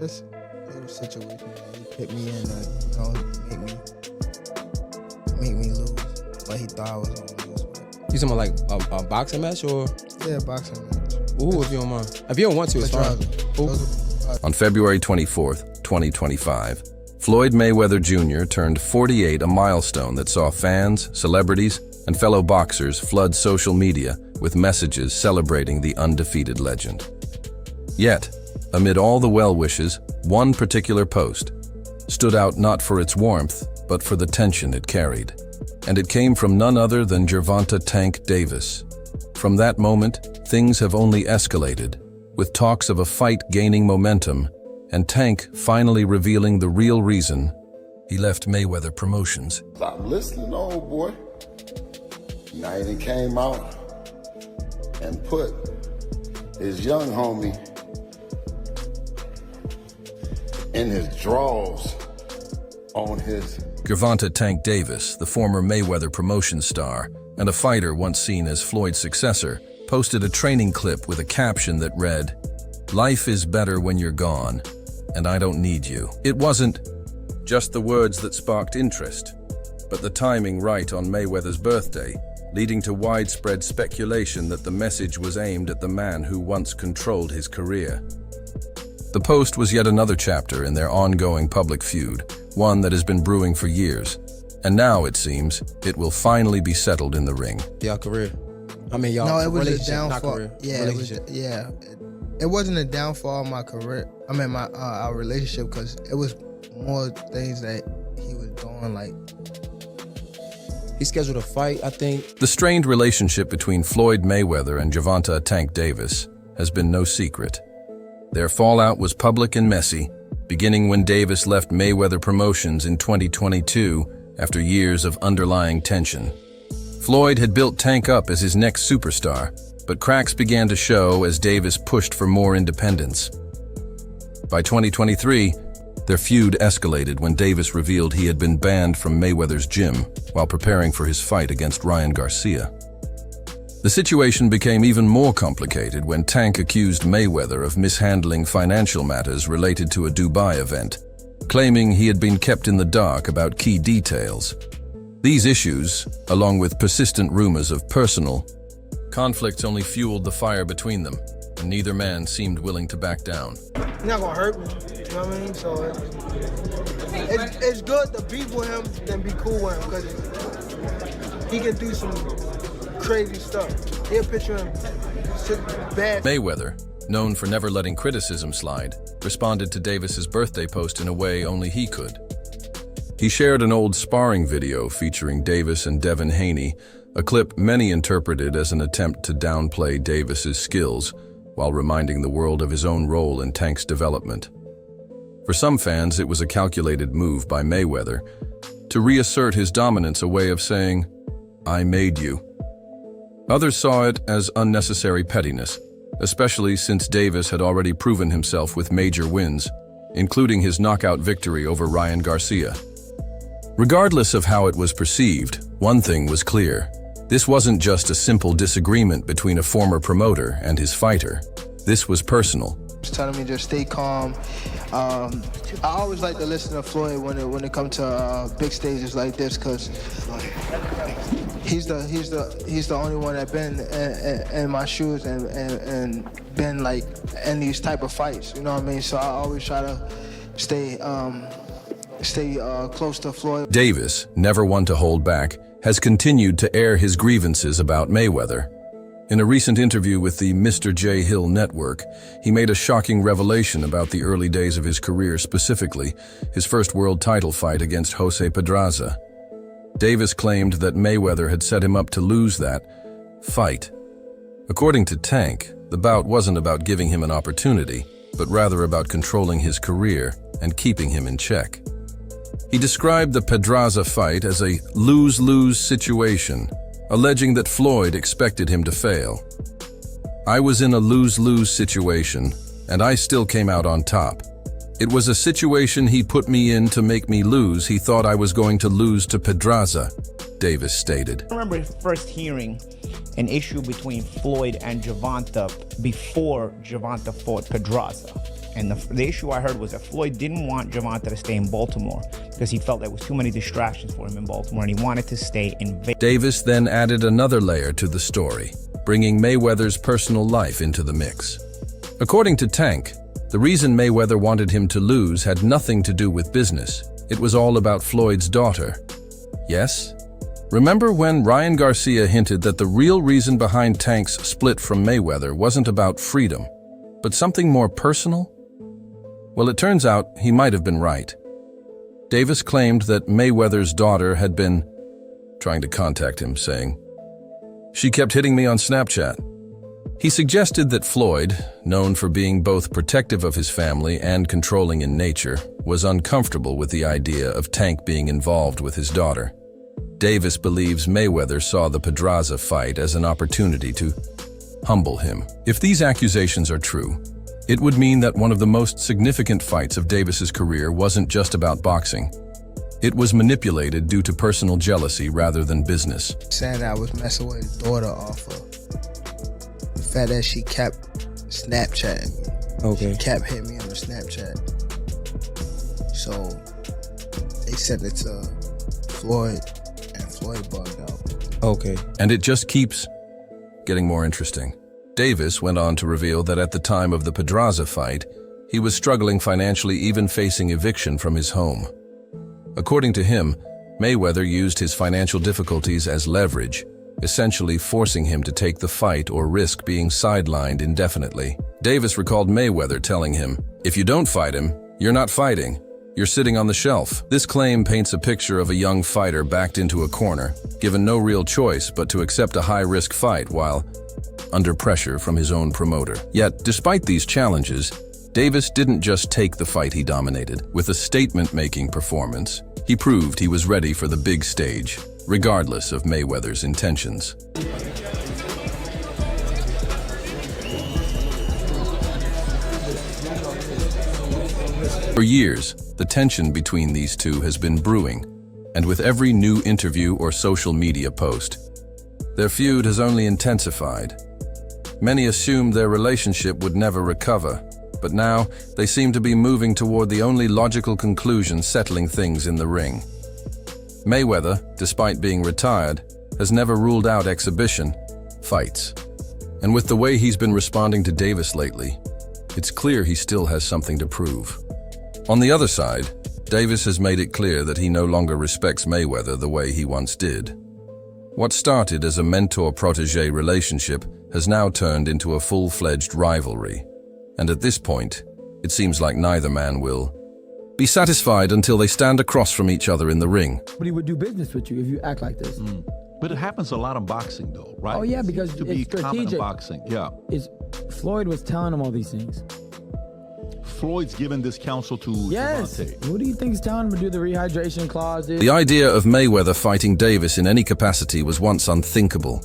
Just a little situation that he put me in to, make me lose. But he thought I was gonna lose. You talking about like a boxing match or? Yeah, boxing match. Ooh, if you don't mind. If you don't want to, it's fine. On February 24th, 2025, Floyd Mayweather Jr. turned 48, a milestone that saw fans, celebrities, and fellow boxers flood social media with messages celebrating the undefeated legend. Yet, amid all the well wishes, one particular post stood out not for its warmth, but for the tension it carried. And it came from none other than Gervonta "Tank" Davis. From that moment, things have only escalated, with talks of a fight gaining momentum, and Tank finally revealing the real reason he left Mayweather Promotions. Stop listening, old boy. Now he done came out and put his young homie in his drawers on his... Gervonta "Tank" Davis, the former Mayweather Promotions star and a fighter once seen as Floyd's successor, posted a training clip with a caption that read, "Life is better when you're gone, and I don't need you." It wasn't just the words that sparked interest, but the timing right on Mayweather's birthday, leading to widespread speculation that the message was aimed at the man who once controlled his career. The post was yet another chapter in their ongoing public feud, one that has been brewing for years. And now, it seems, it will finally be settled in the ring. Y'all career. I mean, y'all No, it was a relationship, not downfall. career. Yeah, it wasn't a downfall of my career. I mean, our relationship, because it was more things that he was doing, like... He scheduled a fight, I think. The strained relationship between Floyd Mayweather and Gervonta "Tank" Davis has been no secret. Their fallout was public and messy, beginning when Davis left Mayweather Promotions in 2022 after years of underlying tension. Floyd had built Tank up as his next superstar, but cracks began to show as Davis pushed for more independence. By 2023, their feud escalated when Davis revealed he had been banned from Mayweather's gym while preparing for his fight against Ryan Garcia. The situation became even more complicated when Tank accused Mayweather of mishandling financial matters related to a Dubai event, claiming he had been kept in the dark about key details. These issues, along with persistent rumors of personal conflicts, only fueled the fire between them, and neither man seemed willing to back down. He's not gonna hurt me, you know what I mean? So it's good to be with him than be cool with him, because he can do some crazy stuff. He'll picture him bad. Mayweather, known for never letting criticism slide, responded to Davis's birthday post in a way only he could. He shared an old sparring video featuring Davis and Devin Haney, a clip many interpreted as an attempt to downplay Davis's skills while reminding the world of his own role in Tank's development. For some fans, it was a calculated move by Mayweather to reassert his dominance, a way of saying, "I made you." Others saw it as unnecessary pettiness, especially since Davis had already proven himself with major wins, including his knockout victory over Ryan Garcia. Regardless of how it was perceived, one thing was clear. This wasn't just a simple disagreement between a former promoter and his fighter. This was personal. He's telling me just stay calm. I always like to listen to Floyd when it comes to big stages like this, because he's the only one that been in my shoes and been like in these type of fights. You know what I mean? So I always try to stay close to Floyd. Davis, never one to hold back, has continued to air his grievances about Mayweather. In a recent interview with the Mr. J. Hill Network, he made a shocking revelation about the early days of his career, specifically his first world title fight against Jose Pedraza. Davis claimed that Mayweather had set him up to lose that fight. According to Tank, the bout wasn't about giving him an opportunity, but rather about controlling his career and keeping him in check. He described the Pedraza fight as a lose-lose situation, alleging that Floyd expected him to fail. "I was in a lose-lose situation, and I still came out on top. It was a situation he put me in to make me lose. He thought I was going to lose to Pedraza," Davis stated. I remember first hearing an issue between Floyd and Gervonta before Gervonta fought Pedraza. And the issue I heard was that Floyd didn't want Gervonta to stay in Baltimore because he felt there was too many distractions for him in Baltimore, and he wanted to stay in Vegas. Davis then added another layer to the story, bringing Mayweather's personal life into the mix. According to Tank, the reason Mayweather wanted him to lose had nothing to do with business. It was all about Floyd's daughter. Yes? Remember when Ryan Garcia hinted that the real reason behind Tank's split from Mayweather wasn't about freedom, but something more personal? Well, it turns out he might have been right. Davis claimed that Mayweather's daughter had been trying to contact him, saying, "She kept hitting me on Snapchat." He suggested that Floyd, known for being both protective of his family and controlling in nature, was uncomfortable with the idea of Tank being involved with his daughter. Davis believes Mayweather saw the Pedraza fight as an opportunity to humble him. If these accusations are true, it would mean that one of the most significant fights of Davis's career wasn't just about boxing. It was manipulated due to personal jealousy rather than business. Saying that I was messing with his daughter off of the fact that she kept Snapchatting me. Okay. She kept hitting me on the Snapchat. So they sent it to Floyd, and Floyd bugged out. Okay. And it just keeps getting more interesting. Davis went on to reveal that at the time of the Pedraza fight, he was struggling financially, even facing eviction from his home. According to him, Mayweather used his financial difficulties as leverage, essentially forcing him to take the fight or risk being sidelined indefinitely. Davis recalled Mayweather telling him, "If you don't fight him, you're not fighting. You're sitting on the shelf." This claim paints a picture of a young fighter backed into a corner, given no real choice but to accept a high-risk fight while under pressure from his own promoter. Yet, despite these challenges, Davis didn't just take the fight he dominated. With a statement-making performance, he proved he was ready for the big stage, regardless of Mayweather's intentions. For years, the tension between these two has been brewing, and with every new interview or social media post, their feud has only intensified. Many assumed their relationship would never recover, but now they seem to be moving toward the only logical conclusion, settling things in the ring. Mayweather, despite being retired, has never ruled out exhibition fights. And with the way he's been responding to Davis lately, it's clear he still has something to prove. On the other side, Davis has made it clear that he no longer respects Mayweather the way he once did. What started as a mentor-protege relationship has now turned into a full-fledged rivalry. And at this point, it seems like neither man will be satisfied until they stand across from each other in the ring. But he would do business with you if you act like this. But it happens a lot in boxing, though, right? Oh, yeah, because to be it's common in strategic. boxing. Yeah. Floyd was telling him all these things. Floyd's given this counsel to Yes. Gervonta. Who do you think is telling him to do the rehydration clauses? The idea of Mayweather fighting Davis in any capacity was once unthinkable.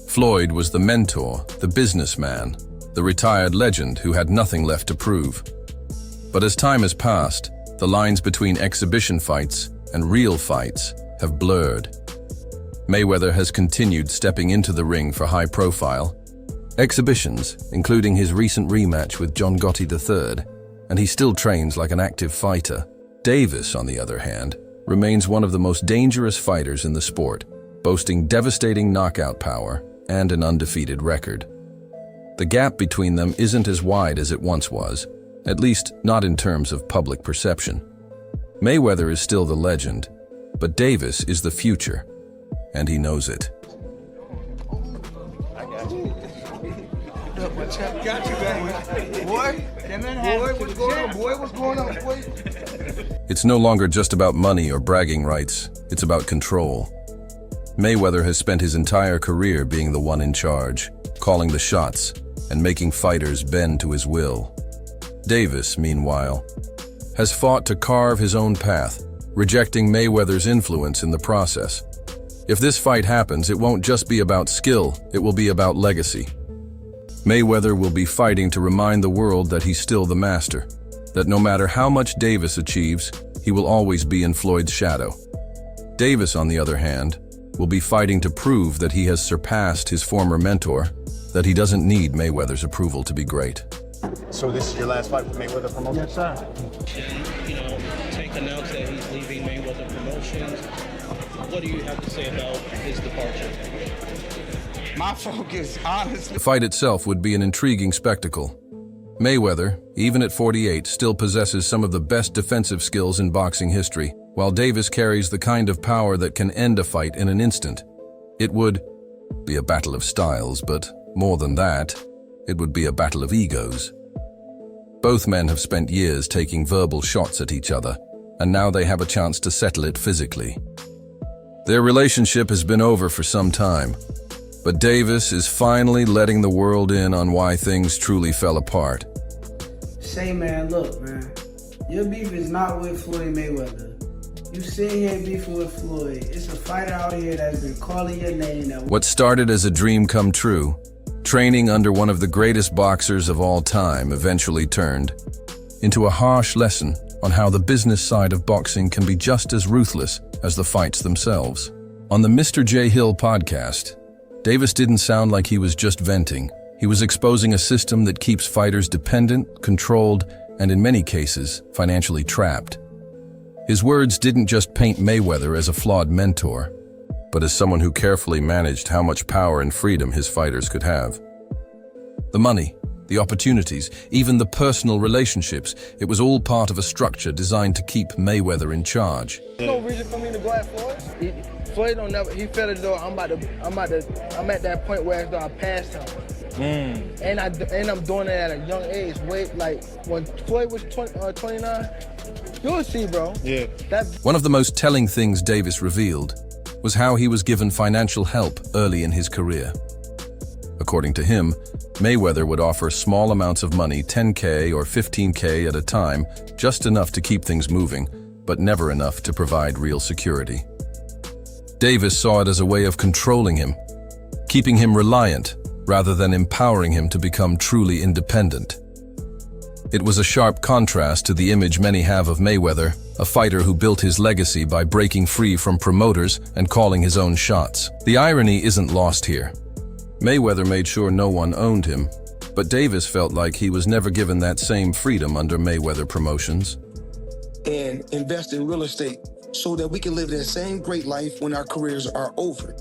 Floyd was the mentor, the businessman, the retired legend who had nothing left to prove. But as time has passed, the lines between exhibition fights and real fights have blurred. Mayweather has continued stepping into the ring for high-profile exhibitions, including his recent rematch with John Gotti III, and he still trains like an active fighter. Davis, on the other hand, remains one of the most dangerous fighters in the sport, boasting devastating knockout power and an undefeated record. The gap between them isn't as wide as it once was, at least not in terms of public perception. Mayweather is still the legend, but Davis is the future, and he knows it. Got you, baby. Boy, what's going on, boy? What's going on, boy? It's no longer just about money or bragging rights, it's about control. Mayweather has spent his entire career being the one in charge, calling the shots, and making fighters bend to his will. Davis, meanwhile, has fought to carve his own path, rejecting Mayweather's influence in the process. If this fight happens, it won't just be about skill, it will be about legacy. Mayweather will be fighting to remind the world that he's still the master, that no matter how much Davis achieves, he will always be in Floyd's shadow. Davis, on the other hand, will be fighting to prove that he has surpassed his former mentor, that he doesn't need Mayweather's approval to be great. So this is your last fight with Mayweather Promotions? Yes, sir. And, you know, Tank announced that he's leaving Mayweather Promotions. What do you have to say about his departure? My focus, honestly. The fight itself would be an intriguing spectacle. Mayweather, even at 48, still possesses some of the best defensive skills in boxing history, while Davis carries the kind of power that can end a fight in an instant. It would be a battle of styles, but more than that, it would be a battle of egos. Both men have spent years taking verbal shots at each other, and now they have a chance to settle it physically. Their relationship has been over for some time, but Davis is finally letting the world in on why things truly fell apart. Say, man, look, man. Your beef is not with Floyd Mayweather. You sit here beefing with Floyd. It's a fighter out here that's been calling your name. What started as a dream come true, training under one of the greatest boxers of all time, eventually turned into a harsh lesson on how the business side of boxing can be just as ruthless as the fights themselves. On the Mr. J. Hill podcast, Davis didn't sound like he was just venting. He was exposing a system that keeps fighters dependent, controlled, and in many cases, financially trapped. His words didn't just paint Mayweather as a flawed mentor, but as someone who carefully managed how much power and freedom his fighters could have. The money, the opportunities, even the personal relationships, it was all part of a structure designed to keep Mayweather in charge. There's no reason for me to go at Floyd. Floyd don't never. He felt as though I'm at that point where as though I passed him. And I'm doing it at a young age. Like when Floyd was 29, you'll see, bro. Yeah. One of the most telling things Davis revealed was how he was given financial help early in his career. According to him, Mayweather would offer small amounts of money, $10K or $15K at a time, just enough to keep things moving, but never enough to provide real security. Davis saw it as a way of controlling him, keeping him reliant rather than empowering him to become truly independent. It was a sharp contrast to the image many have of Mayweather, a fighter who built his legacy by breaking free from promoters and calling his own shots. The irony isn't lost here. Mayweather made sure no one owned him, but Davis felt like he was never given that same freedom under Mayweather Promotions. And invest in real estate so that we can live that same great life when our careers are over.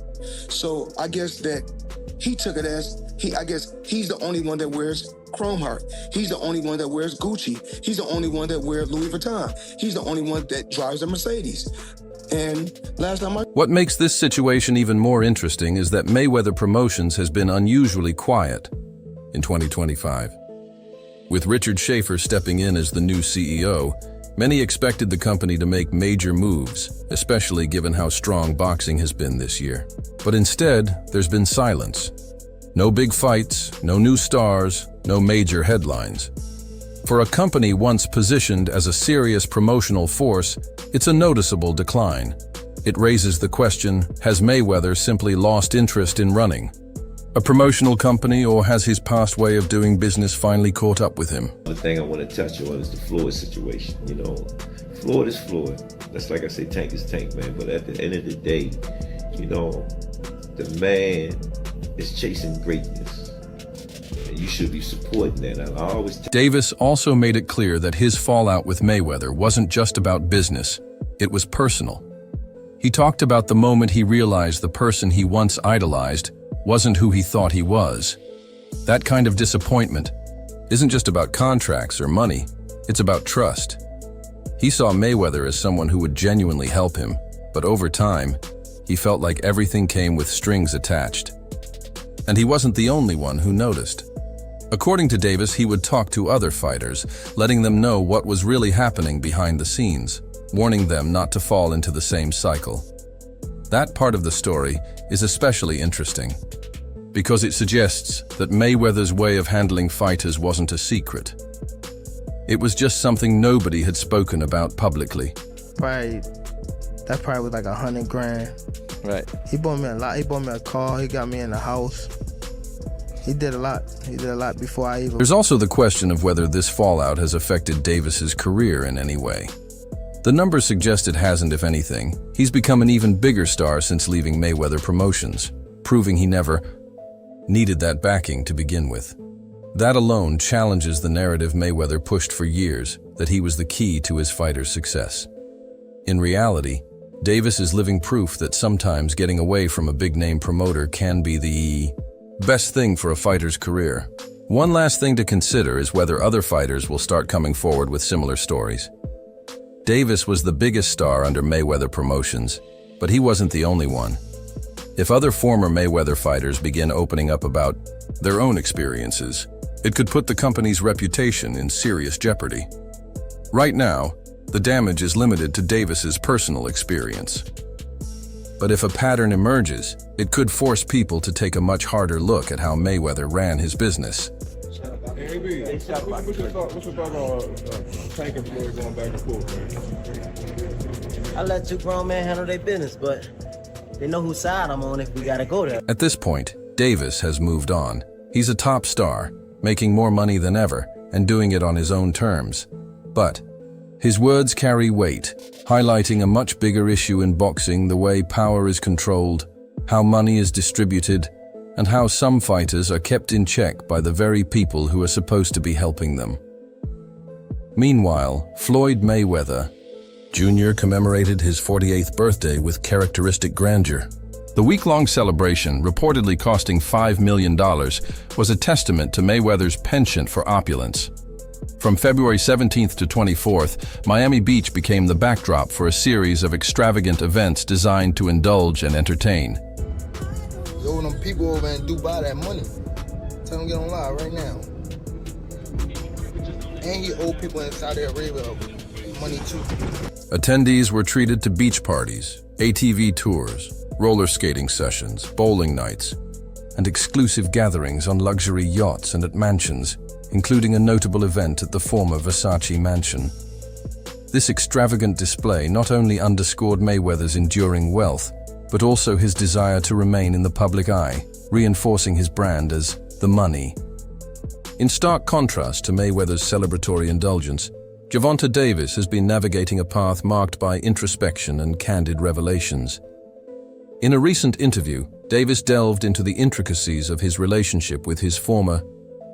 So I guess that he took it as, I guess he's the only one that wears Chrome Heart. He's the only one that wears Gucci. He's the only one that wears Louis Vuitton. He's the only one that drives a Mercedes. And last time What makes this situation even more interesting is that Mayweather Promotions has been unusually quiet in 2025. With Richard Schaefer stepping in as the new CEO, many expected the company to make major moves, especially given how strong boxing has been this year. But instead, there's been silence. No big fights, no new stars, no major headlines. For a company once positioned as a serious promotional force, it's a noticeable decline. It raises the question, has Mayweather simply lost interest in running a promotional company, or has his past way of doing business finally caught up with him? The thing I want to touch on is the Floyd situation. You know, Floyd is Floyd. That's like I say, Tank is Tank, man. But at the end of the day, you know, the man is chasing greatness. And you should be supporting that. I always Davis also made it clear that his fallout with Mayweather wasn't just about business. It was personal. He talked about the moment he realized the person he once idolized wasn't who he thought he was. That kind of disappointment isn't just about contracts or money, it's about trust. He saw Mayweather as someone who would genuinely help him, but over time, he felt like everything came with strings attached. And he wasn't the only one who noticed. According to Davis, he would talk to other fighters, letting them know what was really happening behind the scenes, warning them not to fall into the same cycle. That part of the story is especially interesting, because it suggests that Mayweather's way of handling fighters wasn't a secret. It was just something nobody had spoken about publicly. That probably was like $100 grand. Right. He bought me a lot. He bought me a car. He got me in the house. He did a lot. He did a lot before I even... There's also the question of whether this fallout has affected Davis's career in any way. The numbers suggest it hasn't, if anything. He's become an even bigger star since leaving Mayweather Promotions, proving he never needed that backing to begin with. That alone challenges the narrative Mayweather pushed for years, that he was the key to his fighter's success. In reality, Davis is living proof that sometimes getting away from a big-name promoter can be the best thing for a fighter's career. One last thing to consider is whether other fighters will start coming forward with similar stories. Davis was the biggest star under Mayweather Promotions, but he wasn't the only one. If other former Mayweather fighters begin opening up about their own experiences, it could put the company's reputation in serious jeopardy. Right now, the damage is limited to Davis's personal experience. But if a pattern emerges, it could force people to take a much harder look at how Mayweather ran his business. What's your thought on Tank and Floyd going back and forth, man? I let two grown men handle their business, but they know whose side I'm on if we gotta go there. At this point, Davis has moved on. He's a top star, making more money than ever, and doing it on his own terms. But his words carry weight, highlighting a much bigger issue in boxing: the way power is controlled, how money is distributed, and how some fighters are kept in check by the very people who are supposed to be helping them. Meanwhile, Floyd Mayweather Jr. commemorated his 48th birthday with characteristic grandeur. The week-long celebration, reportedly costing $5 million, was a testament to Mayweather's penchant for opulence. From February 17th to 24th, Miami Beach became the backdrop for a series of extravagant events designed to indulge and entertain. You owe them people over in Dubai that money. Tell them to get on live right now. And he owe people in Saudi Arabia money too. Attendees were treated to beach parties, ATV tours, roller skating sessions, bowling nights, and exclusive gatherings on luxury yachts and at mansions, including a notable event at the former Versace mansion. This extravagant display not only underscored Mayweather's enduring wealth, but also his desire to remain in the public eye, reinforcing his brand as the money. In stark contrast to Mayweather's celebratory indulgence, Gervonta Davis has been navigating a path marked by introspection and candid revelations. In a recent interview, Davis delved into the intricacies of his relationship with his former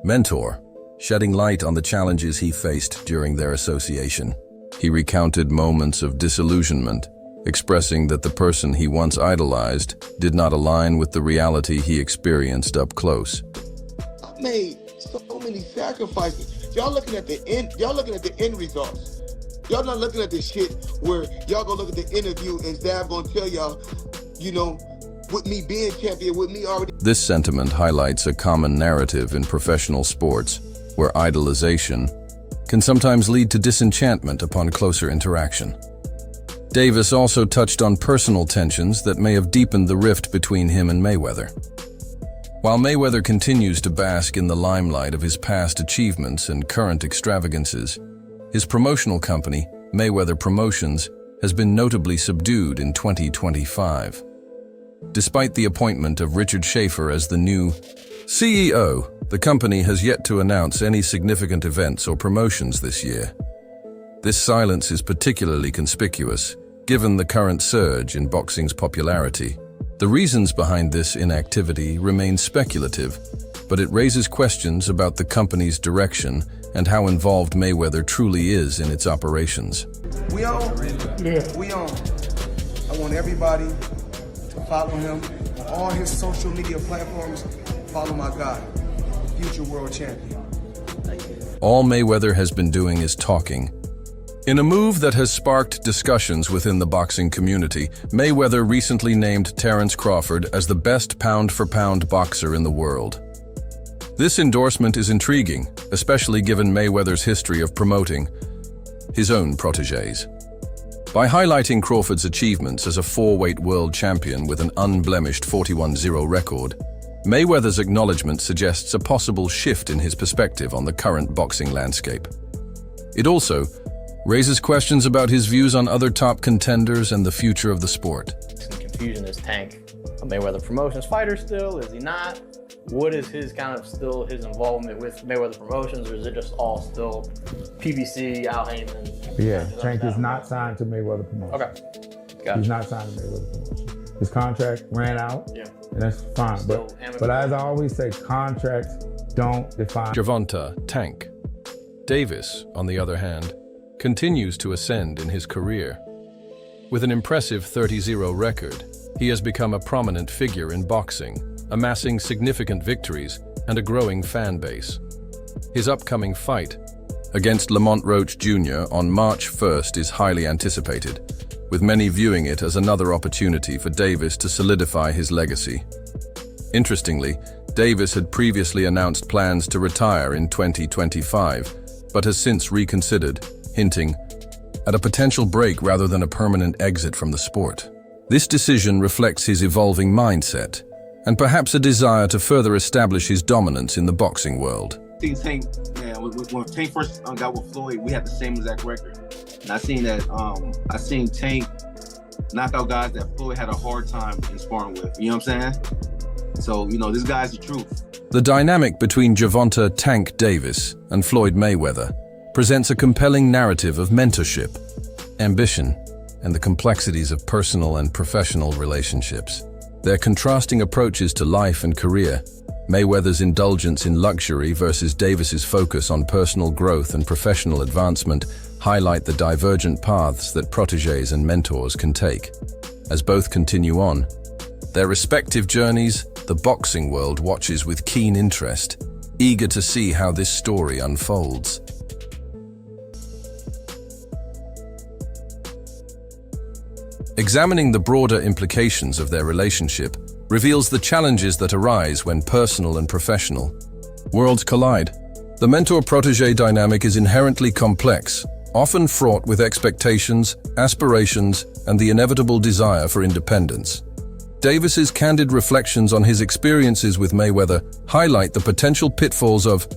mentor, shedding light on the challenges he faced during their association. He recounted moments of disillusionment, expressing that the person he once idolized did not align with the reality he experienced up close. I made so many sacrifices. Y'all looking at the end. Y'all looking at the end results. Y'all not looking at the shit where y'all gonna look at the interview and Zab gonna tell y'all, you know, with me being champion, with me already. This sentiment highlights a common narrative in professional sports, where idolization can sometimes lead to disenchantment upon closer interaction. Davis also touched on personal tensions that may have deepened the rift between him and Mayweather. While Mayweather continues to bask in the limelight of his past achievements and current extravagances, his promotional company, Mayweather Promotions, has been notably subdued in 2025. Despite the appointment of Richard Schaefer as the new CEO, the company has yet to announce any significant events or promotions this year. This silence is particularly conspicuous, given the current surge in boxing's popularity. The reasons behind this inactivity remain speculative, but it raises questions about the company's direction and how involved Mayweather truly is in its operations. We on? Yeah. We on. I want everybody to follow him on all his social media platforms. Follow my guy, future world champion. All Mayweather has been doing is talking. In a move that has sparked discussions within the boxing community, Mayweather recently named Terence Crawford as the best pound-for-pound boxer in the world. This endorsement is intriguing, especially given Mayweather's history of promoting his own protégés. By highlighting Crawford's achievements as a four-weight world champion with an unblemished 41-0 record, Mayweather's acknowledgement suggests a possible shift in his perspective on the current boxing landscape. It also raises questions about his views on other top contenders and the future of the sport. Some confusion. Is Tank a Mayweather Promotions fighter still? Is he not? What is his involvement with Mayweather Promotions, or is it just all still PBC, Al Heyman, Yeah, Tank is not signed to Mayweather Promotions. Okay. Gotcha. He's not signed to Mayweather Promotions. His contract ran out, Yeah. and that's fine. But as I always say, contracts don't define. Gervonta Tank Davis, on the other hand, continues to ascend in his career. With an impressive 30-0 record, he has become a prominent figure in boxing, amassing significant victories and a growing fan base. His upcoming fight against Lamont Roach Jr. on March 1st is highly anticipated, with many viewing it as another opportunity for Davis to solidify his legacy. Interestingly, Davis had previously announced plans to retire in 2025, but has since reconsidered, hinting at a potential break rather than a permanent exit from the sport. This decision reflects his evolving mindset, and perhaps a desire to further establish his dominance in the boxing world. Seen Tank, man, when Tank first got with Floyd, we had the same exact record. And I seen Tank knock out guys that Floyd had a hard time in sparring with. You know what I'm saying? So, this guy's the truth. The dynamic between Gervonta "Tank" Davis and Floyd Mayweather presents a compelling narrative of mentorship, ambition, and the complexities of personal and professional relationships. Their contrasting approaches to life and career, Mayweather's indulgence in luxury versus Davis's focus on personal growth and professional advancement, highlight the divergent paths that protégés and mentors can take. As both continue on their respective journeys, the boxing world watches with keen interest, eager to see how this story unfolds. Examining the broader implications of their relationship reveals the challenges that arise when personal and professional worlds collide. The mentor-protégé dynamic is inherently complex, often fraught with expectations, aspirations, and the inevitable desire for independence. Davis's candid reflections on his experiences with Mayweather highlight the potential pitfalls of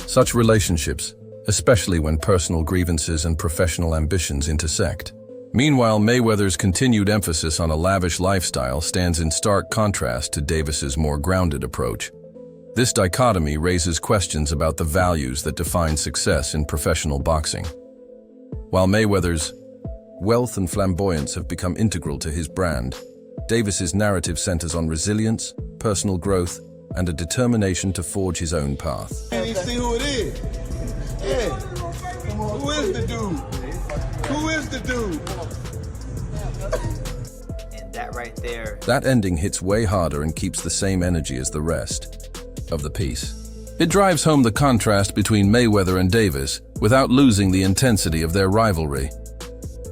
such relationships, especially when personal grievances and professional ambitions intersect. Meanwhile, Mayweather's continued emphasis on a lavish lifestyle stands in stark contrast to Davis's more grounded approach. This dichotomy raises questions about the values that define success in professional boxing. While Mayweather's wealth and flamboyance have become integral to his brand, Davis's narrative centers on resilience, personal growth, and a determination to forge his own path. Can you see who it is? Yeah. Who is the dude? Who is the dude? And that right there. That ending hits way harder and keeps the same energy as the rest of the piece. It drives home the contrast between Mayweather and Davis without losing the intensity of their rivalry.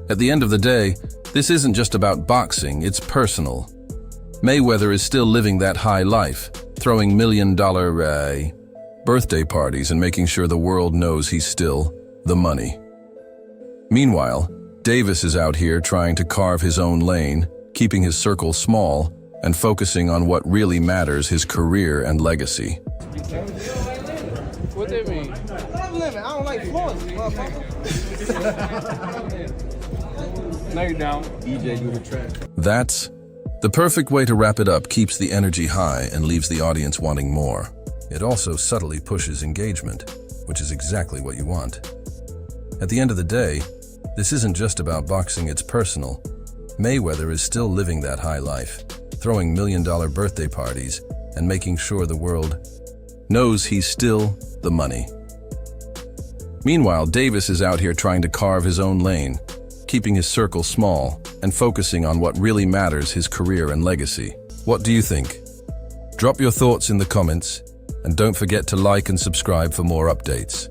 At the end of the day, this isn't just about boxing, it's personal. Mayweather is still living that high life, throwing million-dollar birthday parties and making sure the world knows he's still the money. Meanwhile, Davis is out here trying to carve his own lane, keeping his circle small and focusing on what really matters, his career and legacy. What they mean? I'm living. I don't like Floyd, motherfucker. No, you don't. EJ do the track. That's the perfect way to wrap it up. Keeps the energy high and leaves the audience wanting more. It also subtly pushes engagement, which is exactly what you want. At the end of the day, this isn't just about boxing, it's personal. Mayweather is still living that high life, throwing million-dollar birthday parties and making sure the world knows he's still the money. Meanwhile, Davis is out here trying to carve his own lane, keeping his circle small and focusing on what really matters, his career and legacy. What do you think? Drop your thoughts in the comments, and don't forget to like and subscribe for more updates.